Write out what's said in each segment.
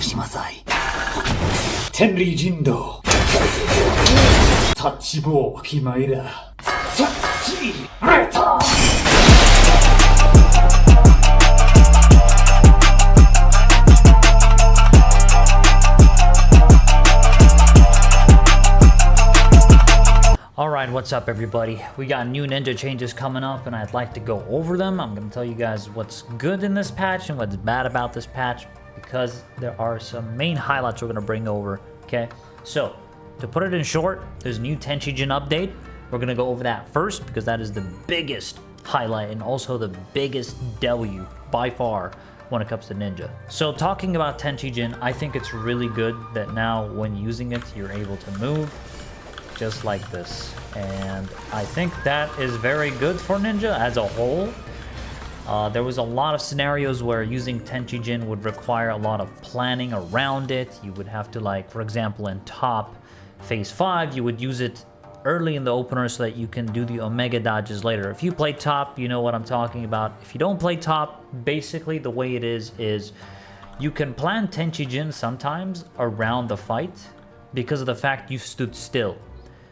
しまさい。天理人道。タッチボー決まりだ。タッチレター。Alright, what's up everybody? We got new ninja changes coming up and I'd like to go over them. I'm going to tell you guys what's good in this patch and what's bad about this patch because there are some main highlights we're going to bring over, okay? So, to put it in short, there's a new Tenchi-Jin update. We're going to go over that first because that is the biggest highlight and also the biggest W by far when it comes to ninja. So talking about Tenchi-Jin, I think it's really good that now when using it, you're able to move just like this, and I think that is very good for ninja as a whole. There was a lot of scenarios where using Tenchi-Jin would require a lot of planning around it. You would have to, like, for example, in top phase 5, you would use it early in the opener so that you can do the Omega dodges later. If you play top, you know what I'm talking about. If you don't play top, basically the way it is you can plan Tenchi-Jin sometimes around the fight because of the fact you stood still.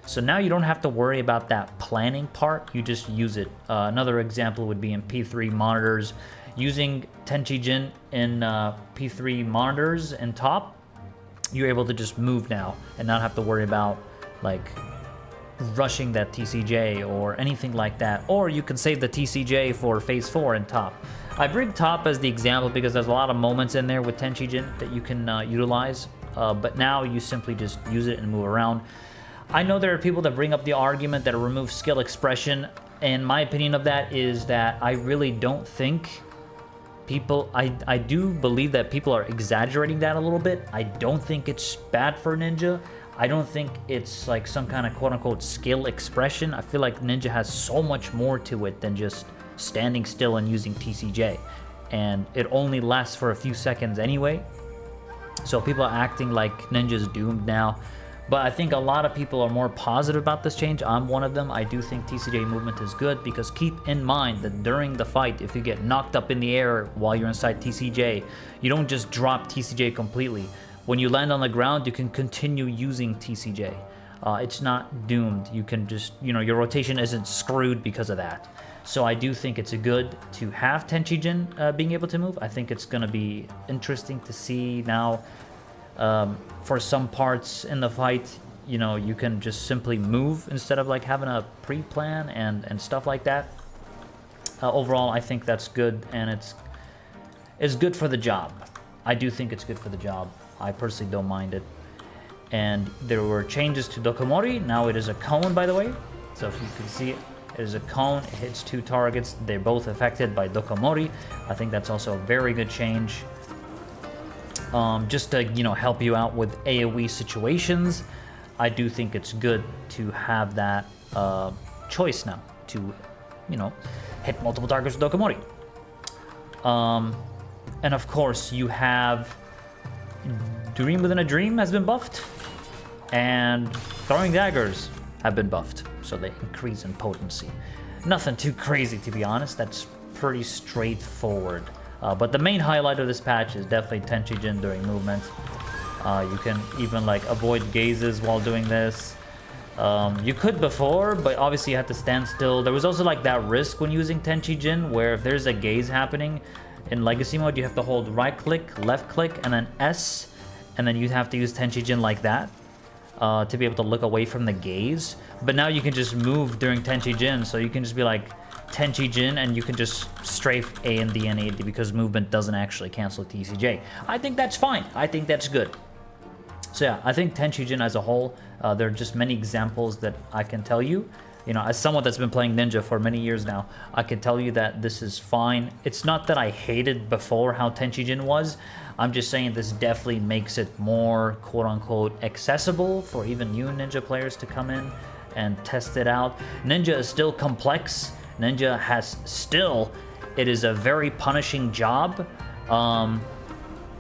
So now you don't have to worry about that planning part, you just use it. Another example would be in P3 monitors. Using Tenchi-Jin in P3 monitors and top, you're able to just move now and not have to worry about like rushing that TCJ or anything like that. Or you can save the TCJ for phase 4 and top. I bring top as the example because there's a lot of moments in there with Tenchi-Jin that you can utilize. But now you simply just use it and move around. I know there are people that bring up the argument that it removes skill expression, and my opinion of that is that I really don't think people... I do believe that people are exaggerating that a little bit. I don't think it's bad for ninja. I don't think it's like some kind of quote-unquote skill expression. I feel like ninja has so much more to it than just standing still and using TCJ. And it only lasts for a few seconds anyway. So people are acting like ninja's doomed now. But I think a lot of people are more positive about this change. I'm one of them. I do think TCJ movement is good because keep in mind that during the fight, if you get knocked up in the air while you're inside TCJ, you don't just drop TCJ completely. When you land on the ground, you can continue using TCJ. It's not doomed. You can just, you know, your rotation isn't screwed because of that. So I do think it's good to have Tenchi-Jin being able to move. I think it's going to be interesting to see now. For some parts in the fight, you know, you can just simply move instead of like having a pre-plan and stuff like that. Overall, I think that's good, and it's good for the job. I do think it's good for the job. I personally don't mind it. And there were changes to Dokomori. Now it is a cone, by the way. So if you can see it, it is a cone. It hits 2 targets. They're both affected by Dokomori. I think that's also a very good change. Just to, you know, help you out with AoE situations. I do think it's good to have that choice now to, you know, hit multiple targets with Dokomori. And of course, you have Dream Within a Dream has been buffed, and Throwing Daggers have been buffed, so they increase in potency. Nothing too crazy, to be honest. That's pretty straightforward. But the main highlight of this patch is definitely Tenchi-Jin during movement. You can even like avoid gazes while doing this. You could before, but obviously you have to stand still. There was also like that risk when using Tenchi-Jin where if there's a gaze happening in Legacy mode, you have to hold right click, left click, and then S, and then you have to use Tenchi-Jin like that to be able to look away from the gaze. But now you can just move during Tenchi-Jin, so you can just be like Tenchi-Jin and you can just strafe A and D and A because movement doesn't actually cancel TCJ. I think that's fine. I think that's good. So yeah, I think Tenchi-Jin as a whole, there are just many examples that I can tell you. You know, as someone that's been playing Ninja for many years now, I can tell you that this is fine. It's not that I hated before how Tenchi-Jin was. I'm just saying this definitely makes it more quote-unquote accessible for even new Ninja players to come in and test it out. Ninja is still complex. Ninja has still, it is a very punishing job.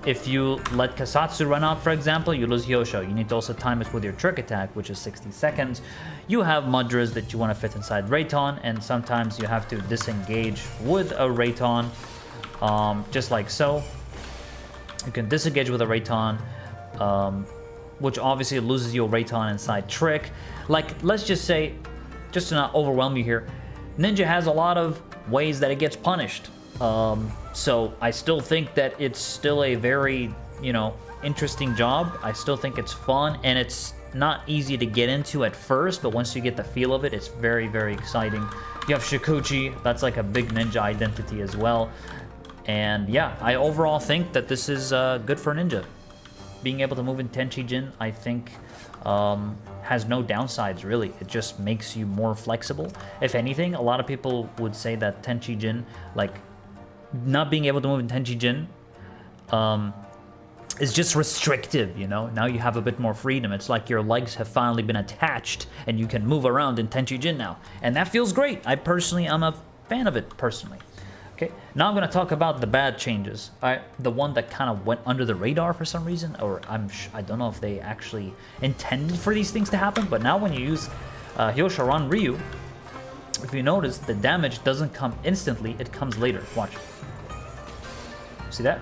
If you let Kasatsu run out, for example, you lose Hyosho. You need to also time it with your trick attack, which is 60 seconds. You have Mudras that you want to fit inside Rayton, and sometimes you have to disengage with a Rayton, just like so. You can disengage with a Rayton, which obviously loses you a Rayton inside trick. Like, let's just say, just to not overwhelm you here, Ninja has a lot of ways that it gets punished. So I still think that it's still a very, you know, interesting job. I still think it's fun, and it's not easy to get into at first, but once you get the feel of it, it's very, very exciting. You have Shikuchi, that's like a big ninja identity as well. And yeah, I overall think that this is good for Ninja. Being able to move in Tenchi Jin, I think, has no downsides, really. It just makes you more flexible. If anything, a lot of people would say that Tenchi Jin, like, not being able to move in Tenchi Jin, is just restrictive, you know? Now you have a bit more freedom. It's like your legs have finally been attached, and you can move around in Tenchi Jin now. And that feels great. I personally am a fan of it, personally. Okay, now I'm going to talk about the bad changes. The one that kind of went under the radar for some reason, or I don't know if they actually intended for these things to happen, but now when you use Hyosharan Ryu, if you notice, the damage doesn't come instantly, it comes later. Watch. See that?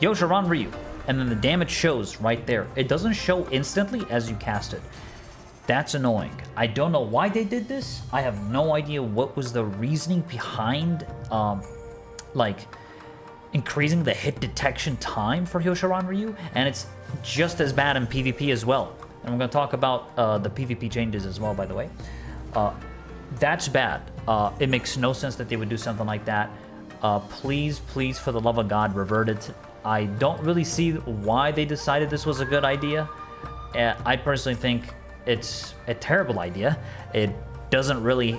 Hyosharan Ryu, and then the damage shows right there. It doesn't show instantly as you cast it. That's annoying. I don't know why they did this. I have no idea what was the reasoning behind like increasing the hit detection time for Hyosharan Ryu, and it's just as bad in PvP as well. And we're going to talk about the PvP changes as well, by the way. That's bad. It makes no sense that they would do something like that. Please, please, for the love of God, revert it. I don't really see why they decided this was a good idea. I personally think it's a terrible idea. It doesn't really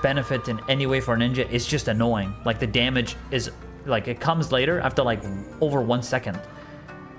benefit in any way for Ninja. It's just annoying. Like, the damage is, like, it comes later after, like, over 1 second.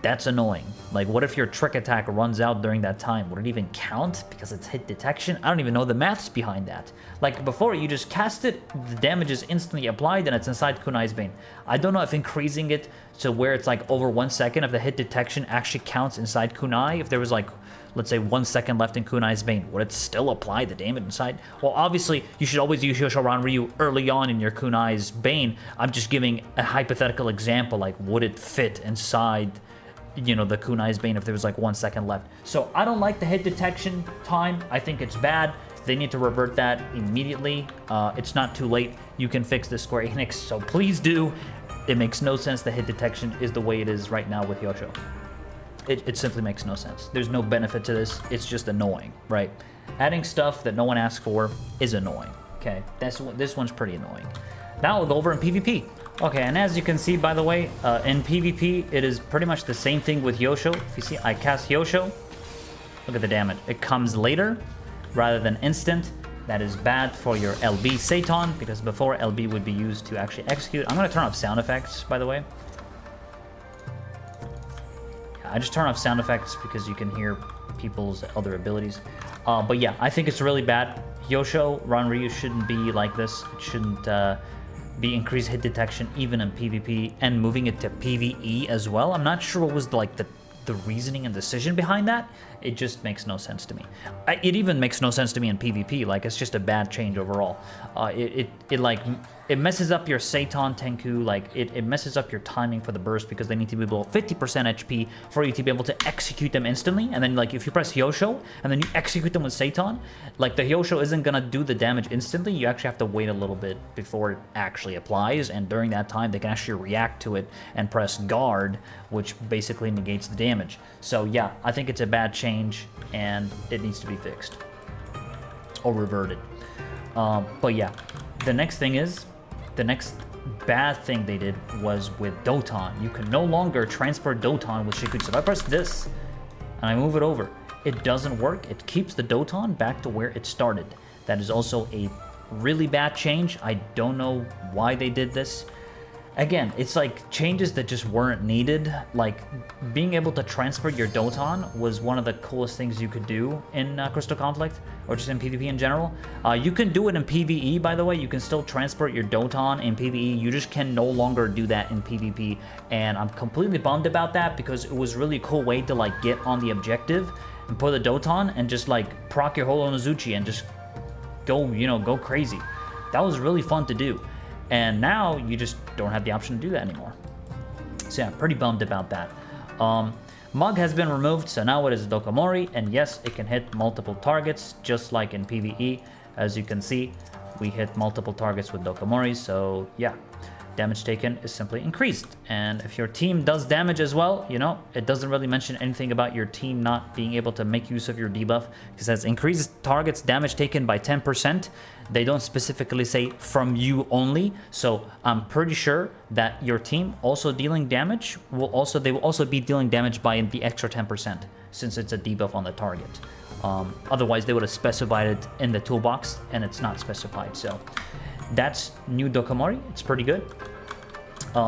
That's annoying. Like, what if your trick attack runs out during that time? Would it even count because it's hit detection? I don't even know the maths behind that. Like, before, you just cast it, the damage is instantly applied, and it's inside Kunai's Bane. I don't know if increasing it to where it's, like, over 1 second, if the hit detection actually counts inside Kunai, if there was, like, let's say 1 second left in Kunai's Bane, would it still apply the damage inside? Well, obviously, you should always use Hyosharan Ryu early on in your Kunai's Bane. I'm just giving a hypothetical example, like, would it fit inside, you know, the Kunai's Bane if there was like 1 second left? So I don't like the hit detection time. I think it's bad. They need to revert that immediately. It's not too late. You can fix this, Square Enix, so please do. It makes no sense the hit detection is the way it is right now with Hyosho. It simply makes no sense. There's no benefit to this. It's just annoying, right? Adding stuff that no one asked for is annoying, okay? This one's pretty annoying. Now we'll go over in PvP. Okay, and as you can see, by the way, in PvP, it is pretty much the same thing with Hyosho. If you see, I cast Hyosho. Look at the damage. It comes later rather than instant. That is bad for your LB Satan, because before LB would be used to actually execute. I'm going to turn off sound effects, by the way. I just turn off sound effects because you can hear people's other abilities. But yeah, I think it's really bad. Hyosharan Ryu shouldn't be like this. It shouldn't be increased hit detection even in PvP, and moving it to PvE as well. I'm not sure what was the reasoning and decision behind that. It just makes no sense to me. It even makes no sense to me in PvP. Like, it's just a bad change overall. It messes up your Satan Tenku. Like, it messes up your timing for the burst, because they need to be below 50% HP for you to be able to execute them instantly. And then, like, if you press Hyosho and then you execute them with Satan, like, the Hyosho isn't gonna do the damage instantly. You actually have to wait a little bit before it actually applies, and during that time they can actually react to it and press guard, which basically negates the damage. So yeah, I think it's a bad change and it needs to be fixed or reverted. But yeah, the next bad thing they did was with Doton. You can no longer transfer Doton with Shikuchi. So if I press this and I move it over, it doesn't work. It keeps the Doton back to where it started. That is also a really bad change. I don't know why they did this. Again, it's like changes that just weren't needed. Like, being able to transfer your Doton was one of the coolest things you could do in Crystal Conflict, or just in PvP in general. You can do it in PvE, by the way. You can still transport your Doton in PvE. You just can no longer do that in PvP. And I'm completely bummed about that, because it was really a cool way to, like, get on the objective and put the Doton and just, like, proc your Holo Nozuchi and just go, you know, go crazy. That was really fun to do. And now you just don't have the option to do that anymore. So yeah, pretty bummed about that. Mug has been removed, so now it is Dokomori, and yes, it can hit multiple targets, just like in PvE. As you can see, we hit multiple targets with Dokomori, so yeah, damage taken is simply increased. And if your team does damage as well, you know, it doesn't really mention anything about your team not being able to make use of your debuff, because it says increases targets damage taken by 10%. They don't specifically say from you only, so I'm pretty sure that your team also dealing damage they will also be dealing damage by the extra 10%, since it's a debuff on the target. Otherwise, they would have specified it in the toolbox, and it's not specified. So that's new Dokomori. It's pretty good.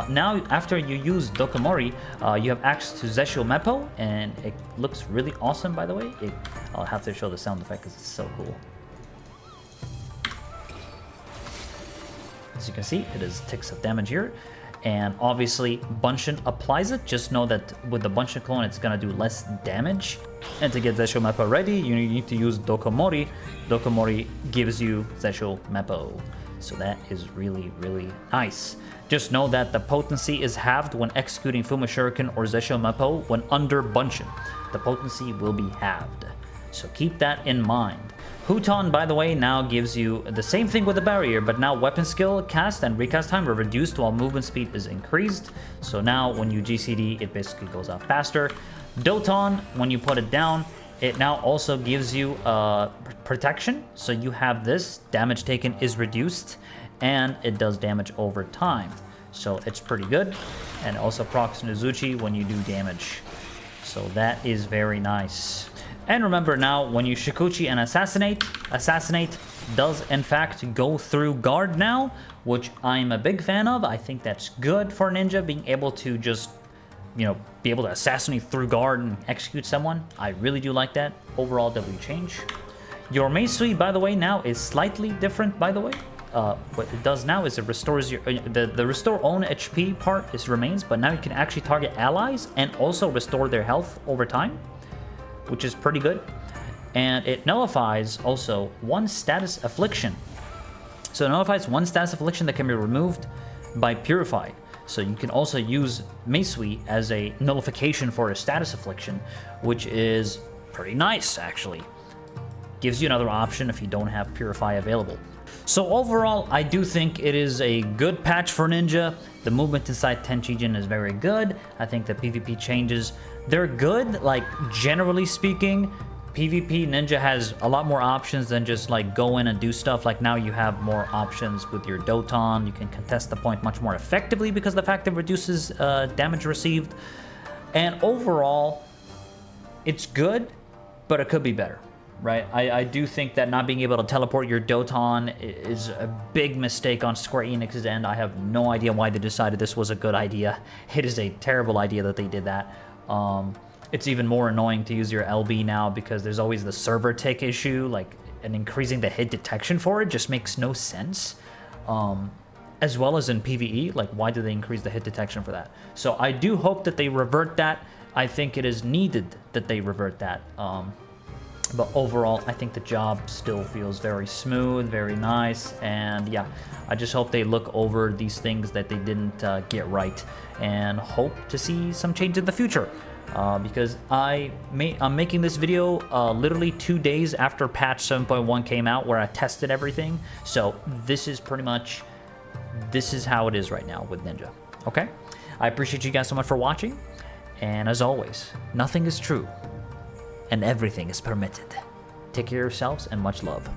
Now, after you use Dokomori, you have access to Zesho Meppo, and it looks really awesome, by the way. I'll have to show the sound effect because it's so cool. As you can see, it is ticks of damage here. And obviously, Bunshin applies it. Just know that with the Bunshin clone, it's going to do less damage. And to get Zesho Meppo ready, you need to use Dokomori. Dokomori gives you Zesho Meppo. So that is really, really nice. Just know that the potency is halved when executing Fuma Shuriken or Zesho Meppo when under Bunshin. The potency will be halved. So keep that in mind. Huton, by the way, now gives you the same thing with the barrier, but now weapon skill, cast, and recast time are reduced while movement speed is increased. So now when you GCD, it basically goes out faster. Doton, when you put it down, it now also gives you protection. So you have this, damage taken is reduced, and it does damage over time. So it's pretty good. And also procs Nozuchi when you do damage. So that is very nice. And remember now, when you Shikuchi and Assassinate does in fact go through guard now, which I'm a big fan of. I think that's good for Ninja, being able to just, you know, be able to assassinate through guard and execute someone. I really do like that. Overall W change. Your Meisui, by the way, now is slightly different, by the way. What it does now is it restores your the restore own HP part remains, but now you can actually target allies and also restore their health over time, which is pretty good. And it nullifies also one status affliction. So it nullifies one status affliction that can be removed by Purified. So you can also use Meisui as a nullification for a status affliction, which is pretty nice, actually. Gives you another option if you don't have Purify available. So overall, I do think it is a good patch for Ninja. The movement inside Tenchijin is very good. I think the PvP changes, they're good. Like, generally speaking, PvP Ninja has a lot more options than just like go in and do stuff. Like now you have more options with your Doton. You can contest the point much more effectively because of the fact it reduces damage received. And overall, it's good, but it could be better. Right, I do think that not being able to teleport your Doton is a big mistake on Square Enix's end. I have no idea why they decided this was a good idea. It is a terrible idea that they did that. It's even more annoying to use your LB now because there's always the server tick issue, like, and increasing the hit detection for it just makes no sense. As well as in PvE, like, why do they increase the hit detection for that? So I do hope that they revert that. I think it is needed that they revert that. But overall, I think the job still feels very smooth, very nice, and yeah, I just hope they look over these things that they didn't get right, and hope to see some change in the future. Because I'm making this video literally 2 days after patch 7.1 came out, where I tested everything. So this is pretty much, this is how it is right now with Ninja. Okay, I appreciate you guys so much for watching, and as always, nothing is true. And everything is permitted. Take care of yourselves and much love.